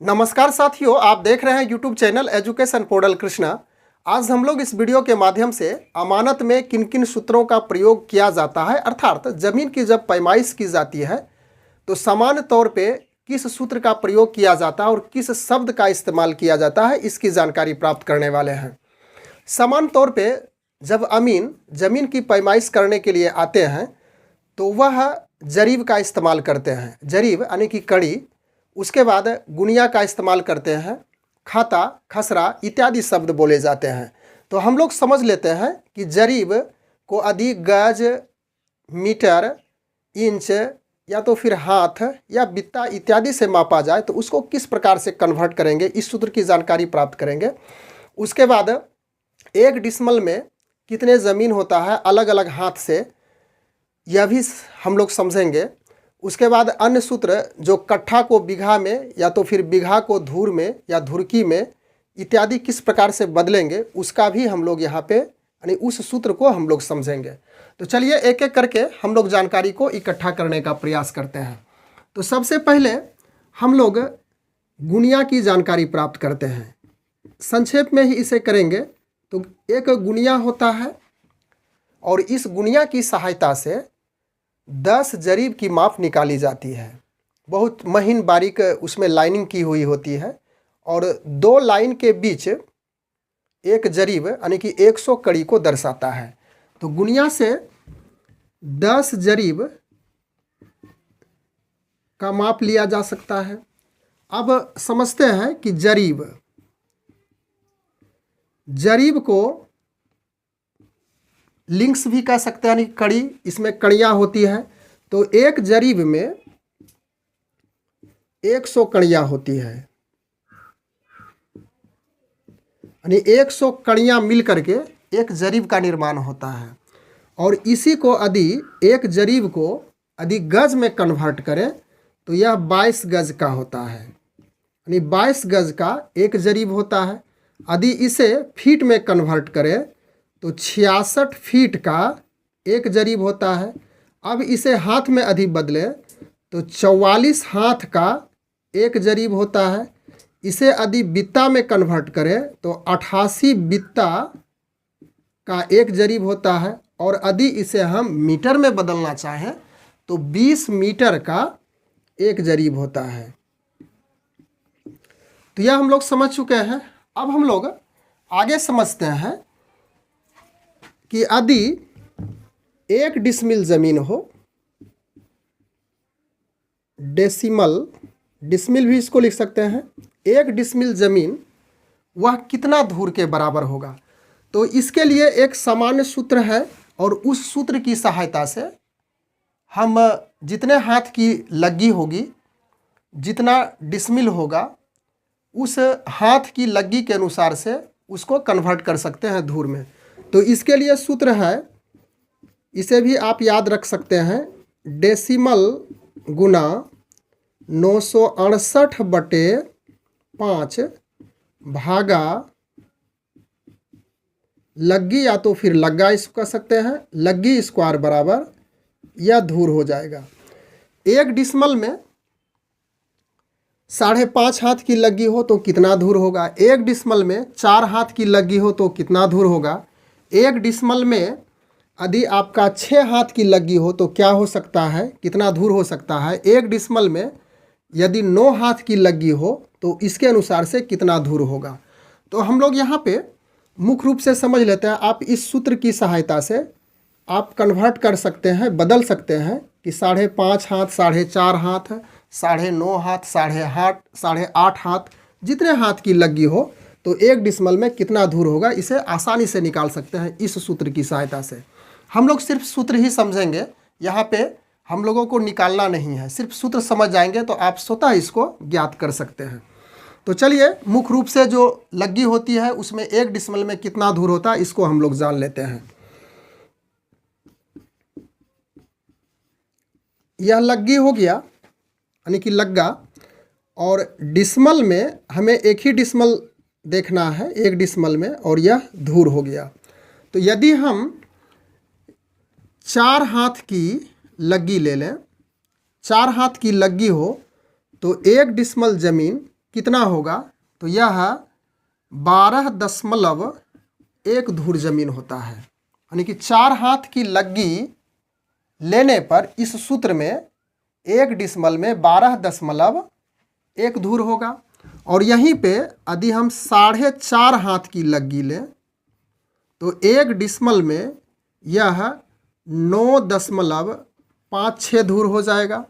नमस्कार साथियों, आप देख रहे हैं YouTube channel education portal Krishna. आज हम लोग इस वीडियो के माध्यम से अमानत में किन किन सूत्रों का प्रयोग किया जाता है, अर्थात ज़मीन की जब पैमाइश की जाती है तो सामान्य तौर पे किस सूत्र का प्रयोग किया जाता है और किस शब्द का इस्तेमाल किया जाता है, इसकी जानकारी प्राप्त करने वाले हैं। सामान्य तौर पे जब अमीन ज़मीन की पैमाइश करने के लिए आते हैं तो वह जरीब का इस्तेमाल करते हैं। जरीब यानी कि कड़ी, उसके बाद गुनिया का इस्तेमाल करते हैं, खाता, खसरा इत्यादि शब्द बोले जाते हैं। तो हम लोग समझ लेते हैं कि जरीब को अधिक गज, मीटर, इंच या तो फिर हाथ या बित्ता इत्यादि से मापा जाए तो उसको किस प्रकार से कन्वर्ट करेंगे, इस सूत्र की जानकारी प्राप्त करेंगे। उसके बाद एक डिसमल में कितने ज़मीन होता है अलग अलग हाथ से, यह भी हम लोग समझेंगे। उसके बाद अन्य सूत्र जो कट्ठा को बीघा में या तो फिर बीघा को धूर में या धुरकी में इत्यादि किस प्रकार से बदलेंगे, उसका भी हम लोग यहाँ पे यानी उस सूत्र को हम लोग समझेंगे। तो चलिए एक एक करके हम लोग जानकारी को इकट्ठा करने का प्रयास करते हैं। तो सबसे पहले हम लोग गुनिया की जानकारी प्राप्त करते हैं। संक्षेप में ही इसे करेंगे तो एक गुनिया होता है और इस गुनिया की सहायता से 10 जरीब की माप निकाली जाती है। बहुत महीन बारीक उसमें लाइनिंग की हुई होती है और 2 लाइन के बीच एक जरीब यानी कि 100 कड़ी को दर्शाता है। तो गुनिया से 10 जरीब का माप लिया जा सकता है। अब समझते हैं कि जरीब को लिंक्स भी कह सकते हैं, यानी कड़ी, इसमें कड़ियाँ होती हैं। तो एक जरीब में 100 कड़ियाँ होती है, यानी 100 कड़ियाँ मिल करके एक जरीब का निर्माण होता है। और इसी को यदि एक जरीब को यदि गज में कन्वर्ट करें तो यह 22 गज का होता है, यानी 22 गज का एक जरीब होता है। यदि इसे फीट में कन्वर्ट करें तो 66 फीट का एक जरीब होता है। अब इसे हाथ में यदि बदलें तो 44 हाथ का एक जरीब होता है। इसे यदि बित्ता में कन्वर्ट करें तो 88 बित्ता का एक जरीब होता है। और यदि इसे हम मीटर में बदलना चाहें तो 20 मीटर का एक जरीब होता है। तो यह हम लोग समझ चुके हैं। अब हम लोग आगे समझते हैं कि यदि 1 डिसमिल ज़मीन हो, डिसमिल भी इसको लिख सकते हैं, 1 डिसमिल ज़मीन वह कितना धूर के बराबर होगा। तो इसके लिए एक सामान्य सूत्र है और उस सूत्र की सहायता से हम जितने हाथ की लग्गी होगी, जितना डिसमिल होगा, उस हाथ की लग्गी के अनुसार से उसको कन्वर्ट कर सकते हैं धूर में। तो इसके लिए सूत्र है, इसे भी आप याद रख सकते हैं, डेसिमल गुना 968/5 भागा लग्गी या तो फिर लग्गा इसको कह सकते हैं, लग्गी स्क्वायर बराबर यह धूर हो जाएगा। एक डिसमल में 5.5 हाथ की लग्गी हो तो कितना धूर होगा। एक डिसमल में 4 हाथ की लग्गी हो तो कितना धूर होगा। एक डिसमल में यदि आपका 6 हाथ की लग्गी हो तो क्या हो सकता है, कितना धूर हो सकता है। एक डिसमल में यदि 9 हाथ की लग्गी हो तो इसके अनुसार से कितना धूर होगा। तो हम लोग यहाँ पे मुख्य रूप से समझ लेते हैं। आप इस सूत्र की सहायता से आप कन्वर्ट कर सकते हैं, बदल सकते हैं कि 5.5 हाथ, 4.5 हाथ, 9.5 हाथ, 8.5 हाथ, जितने हाथ की लग्गी हो तो एक डिसमल में कितना धूर होगा, इसे आसानी से निकाल सकते हैं इस सूत्र की सहायता से। हम लोग सिर्फ सूत्र ही समझेंगे, यहाँ पे हम लोगों को निकालना नहीं है, सिर्फ सूत्र समझ जाएंगे तो आप स्वतः इसको ज्ञात कर सकते हैं। तो चलिए मुख्य रूप से जो लग्गी होती है उसमें एक डिसमल में कितना धूर होता है इसको हम लोग जान लेते हैं। यह लग्गी हो गया, यानी कि लग्गा, और डिसमल में हमें एक ही डिसमल देखना है, एक डिसमल में, और यह धूर हो गया। तो यदि हम 4 हाथ की लग्गी ले लें, 4 हाथ की लग्गी हो तो 1 डिसमल ज़मीन कितना होगा, तो यह 12.1 धूर जमीन होता है। यानी कि 4 हाथ की लग्गी लेने पर इस सूत्र में 1 डिसमल में 12.1 धूर होगा। और यहीं पे यदि हम 4.5 हाथ की लग्गी लें तो 1 डिसमल में यह 9.56 धूर हो जाएगा।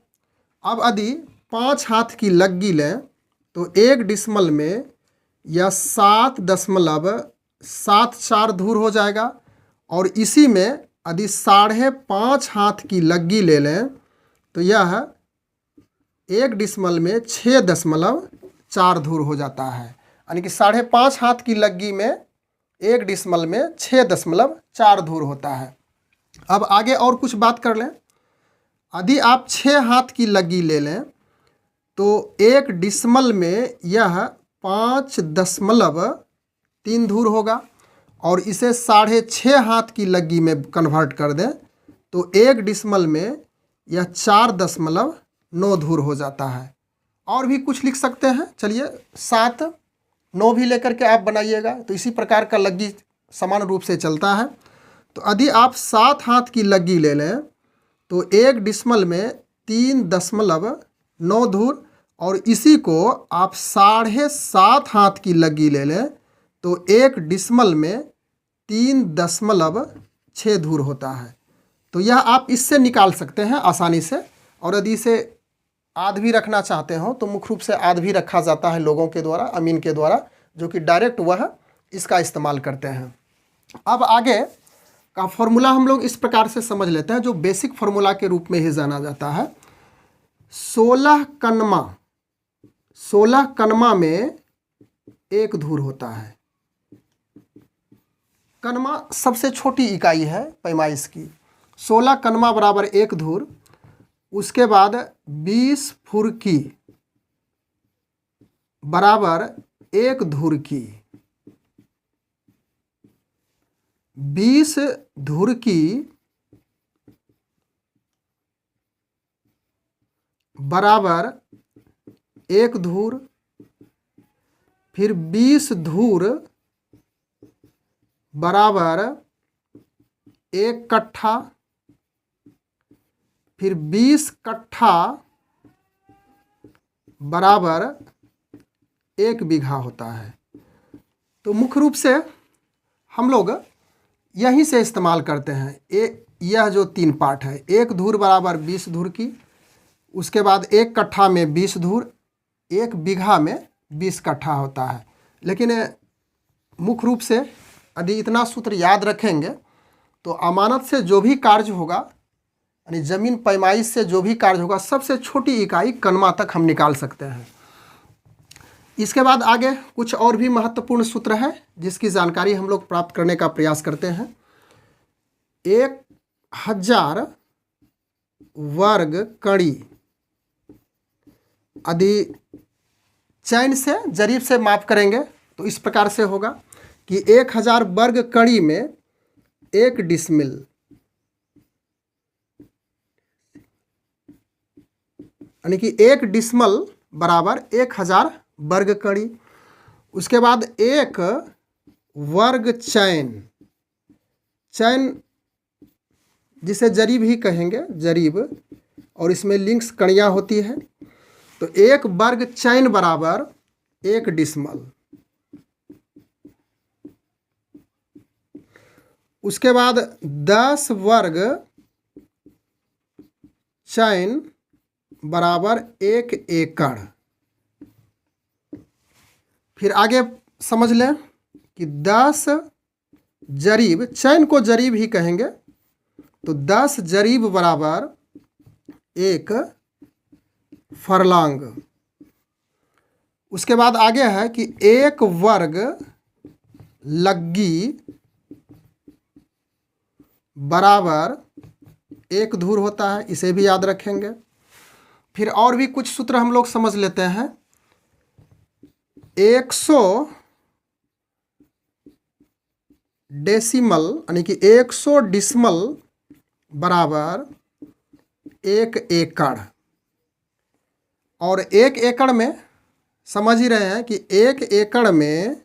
अब यदि 5 हाथ की लग्गी लें तो 1 डिसमल में यह 7.74 धूर हो जाएगा। और इसी में यदि 5.5 हाथ की लग्गी ले लें तो यह 1 डिसमल में 6.4 धूर हो जाता है। यानी कि 5.5 हाथ की लग्गी में 1 डिसमल में 6.4 धूर होता है। अब आगे और कुछ बात कर लें। यदि आप 6 हाथ की लग्गी ले लें तो 1 डिसमल में यह 5.3 धूर होगा। और इसे 6.5 हाथ की लग्गी में कन्वर्ट कर दें तो 1 डिसमल में यह 4.9 धूर हो जाता है। और भी कुछ लिख सकते हैं, चलिए 7, 9 भी लेकर के आप बनाइएगा। तो इसी प्रकार का लग्गी समान रूप से चलता है। तो यदि आप 7 हाथ की लग्गी ले लें तो 1 डिसमल में 3.9 धूर, और इसी को आप 7.5 हाथ की लग्गी ले लें तो 1 डिसमल में 3.6 धूर होता है। तो यह आप इससे निकाल सकते हैं आसानी से। और यदि इसे आध भी रखना चाहते हो तो मुख्य रूप से आध भी रखा जाता है लोगों के द्वारा, अमीन के द्वारा, जो कि डायरेक्ट वह इसका इस्तेमाल करते हैं। अब आगे का फॉर्मूला हम लोग इस प्रकार से समझ लेते हैं, जो बेसिक फार्मूला के रूप में ही जाना जाता है। 16 कनमा में 1 धूर होता है। कनमा सबसे छोटी इकाई है पैमाइश की। 16 कनमा बराबर 1 धूर। उसके बाद 20 फुरकी बराबर 1 धूर की। 20 धुरकी बराबर 1 धूर। फिर 20 धूर बराबर 1 कट्ठा। फिर 20 कट्ठा बराबर 1 बीघा होता है। तो मुख्य रूप से हम लोग यहीं से इस्तेमाल करते हैं। यह जो 3 पार्ट है, 1 धूर बराबर 20 धूर की, उसके बाद 1 कट्ठा में 20 धूर, 1 बीघा में 20 कट्ठा होता है। लेकिन मुख्य रूप से यदि इतना सूत्र याद रखेंगे तो अमानत से जो भी कार्य होगा, यानी ज़मीन पैमाइश से जो भी कार्य होगा, सबसे छोटी इकाई कनमा तक हम निकाल सकते हैं। इसके बाद आगे कुछ और भी महत्वपूर्ण सूत्र है जिसकी जानकारी हम लोग प्राप्त करने का प्रयास करते हैं। 1000 वर्ग कड़ी यदि चैन से जरीब से माप करेंगे तो इस प्रकार से होगा कि 1000 वर्ग कड़ी में 1 डिसमिल, यानी कि 1 डिसमल बराबर 1000 वर्ग कड़ी। उसके बाद 1 वर्ग चैन, चैन जिसे जरीब ही कहेंगे, जरीब, और इसमें लिंक्स कड़ियाँ होती है। तो 1 वर्ग चैन बराबर 1 डिसमल। उसके बाद 10 वर्ग चैन बराबर 1 एकड़। फिर आगे समझ लें कि 10 जरीब, चैन को जरीब ही कहेंगे, तो 10 जरीब बराबर 1 फरलांग। उसके बाद आगे है कि 1 वर्ग लग्गी बराबर 1 धूर होता है, इसे भी याद रखेंगे। फिर और भी कुछ सूत्र हम लोग समझ लेते हैं। 100 डेसिमल, यानी कि 100 डिसमल बराबर 1 एकड़। और 1 एकड़ में समझ ही रहे हैं कि 1 एकड़ में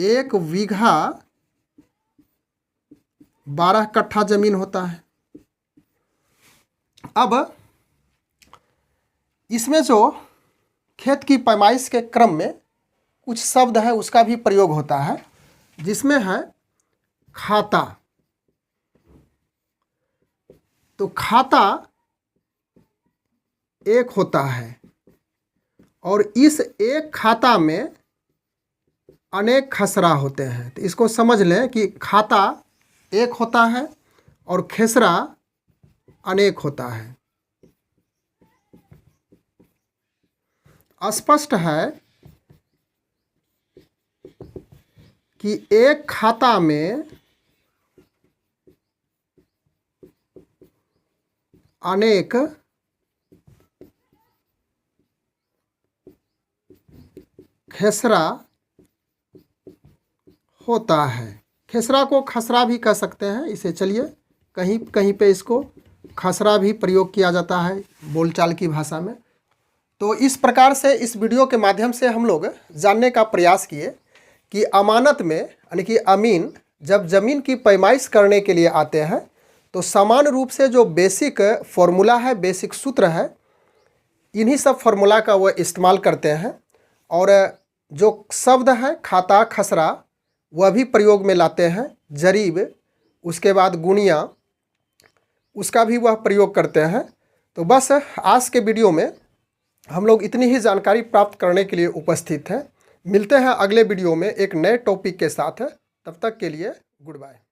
1 बीघा 12 कट्ठा जमीन होता है। अब इसमें जो खेत की पैमाइश के क्रम में कुछ शब्द है उसका भी प्रयोग होता है, जिसमें है खाता। तो खाता एक होता है और इस एक खाता में अनेक खसरा होते हैं। तो इसको समझ लें कि खाता एक होता है और खेसरा अनेक होता है। स्पष्ट है कि एक खाता में अनेक खेसरा होता है। खेसरा को खसरा भी कह सकते हैं इसे, चलिए कहीं कहीं पे इसको खसरा भी प्रयोग किया जाता है बोलचाल की भाषा में। तो इस प्रकार से इस वीडियो के माध्यम से हम लोग जानने का प्रयास किए कि अमानत में यानी कि अमीन जब ज़मीन की पैमाइश करने के लिए आते हैं तो समान रूप से जो बेसिक फॉर्मूला है, बेसिक सूत्र है, इन्हीं सब फार्मूला का वो इस्तेमाल करते हैं। और जो शब्द है खाता खसरा वह भी प्रयोग में लाते हैं। जरीब, उसके बाद गुणिया, उसका भी वह प्रयोग करते हैं। तो बस आज के वीडियो में हम लोग इतनी ही जानकारी प्राप्त करने के लिए उपस्थित हैं। मिलते हैं अगले वीडियो में एक नए टॉपिक के साथ। तब तक के लिए गुड बाय।